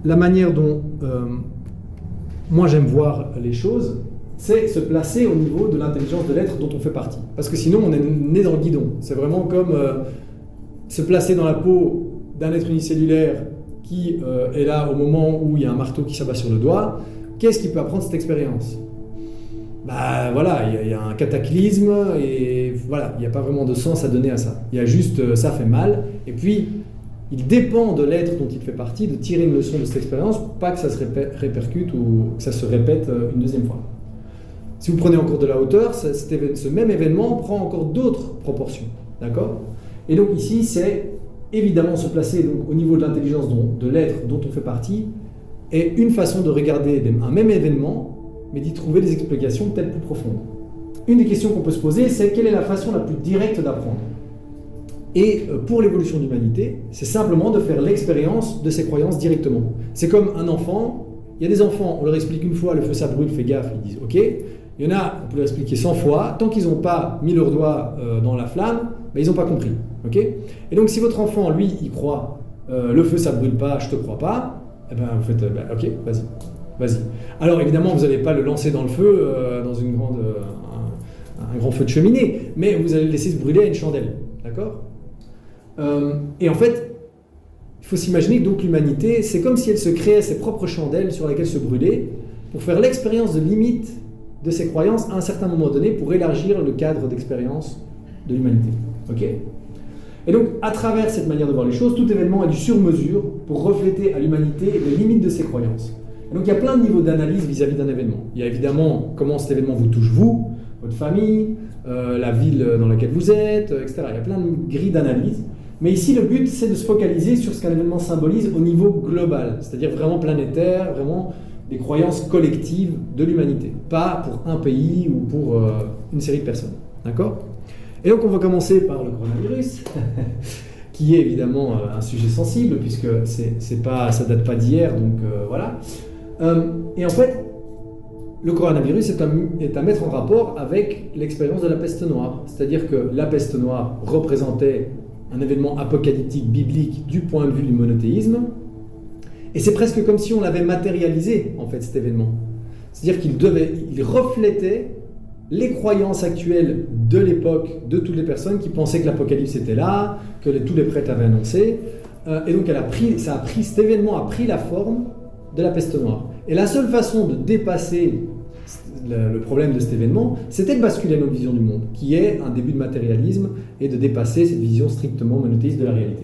la manière dont moi j'aime voir les choses, c'est se placer au niveau de l'intelligence de l'être dont on fait partie. Parce que sinon, on est né dans le guidon. C'est vraiment comme se placer dans la peau d'un être unicellulaire qui est là au moment où il y a un marteau qui s'abat sur le doigt. Qu'est-ce qu'il peut apprendre de cette expérience? Bah voilà, il y a un cataclysme et voilà, il n'y a pas vraiment de sens à donner à ça. Il y a juste ça fait mal et puis il dépend de l'être dont il fait partie de tirer une leçon de cette expérience pour pas que ça se répercute ou que ça se répète une deuxième fois. Si vous prenez encore de la hauteur, ce même événement prend encore d'autres proportions, d'accord? Et donc ici, c'est évidemment se placer donc, au niveau de l'intelligence de l'être dont on fait partie est une façon de regarder un même événement mais d'y trouver des explications peut-être plus profondes. Une des questions qu'on peut se poser, c'est quelle est la façon la plus directe d'apprendre? Et pour l'évolution de l'humanité, c'est simplement de faire l'expérience de ces croyances directement. C'est comme un enfant, il y a des enfants, on leur explique une fois, le feu ça brûle, fais gaffe, ils disent ok. Il y en a, on peut leur expliquer 100 fois, tant qu'ils n'ont pas mis leur doigt dans la flamme, ben, ils n'ont pas compris. Okay, et donc si votre enfant, lui, il croit, le feu ça brûle pas, je te crois pas, eh ben, vous faites, ok, vas-y. Vas-y. Alors évidemment, vous n'allez pas le lancer dans le feu, dans un grand feu de cheminée, mais vous allez le laisser se brûler à une chandelle. D'accord? Et en fait, il faut s'imaginer que donc l'humanité, c'est comme si elle se créait ses propres chandelles sur lesquelles se brûler pour faire l'expérience de limite de ses croyances à un certain moment donné pour élargir le cadre d'expérience de l'humanité. Ok? Et donc, à travers cette manière de voir les choses, tout événement est du sur-mesure pour refléter à l'humanité les limites de ses croyances. Donc il y a plein de niveaux d'analyse vis-à-vis d'un événement. Il y a évidemment comment cet événement vous touche vous, votre famille, la ville dans laquelle vous êtes, etc. Il y a plein de grilles d'analyse. Mais ici, le but, c'est de se focaliser sur ce qu'un événement symbolise au niveau global, c'est-à-dire vraiment planétaire, vraiment des croyances collectives de l'humanité. Pas pour un pays ou pour une série de personnes. D'accord? Et donc on va commencer par le coronavirus, qui est évidemment un sujet sensible, puisque ça date pas d'hier, donc voilà. Et en fait, le coronavirus est à mettre en rapport avec l'expérience de la peste noire. C'est-à-dire que la peste noire représentait un événement apocalyptique biblique du point de vue du monothéisme. Et c'est presque comme si on l'avait matérialisé, en fait, cet événement. C'est-à-dire qu'il reflétait les croyances actuelles de l'époque de toutes les personnes qui pensaient que l'apocalypse était là, que tous les prêtres avaient annoncé. Et donc cet événement a pris la forme de la peste noire. Et la seule façon de dépasser le problème de cet événement, c'était de basculer notre vision du monde, qui est un début de matérialisme et de dépasser cette vision strictement monothéiste de la réalité.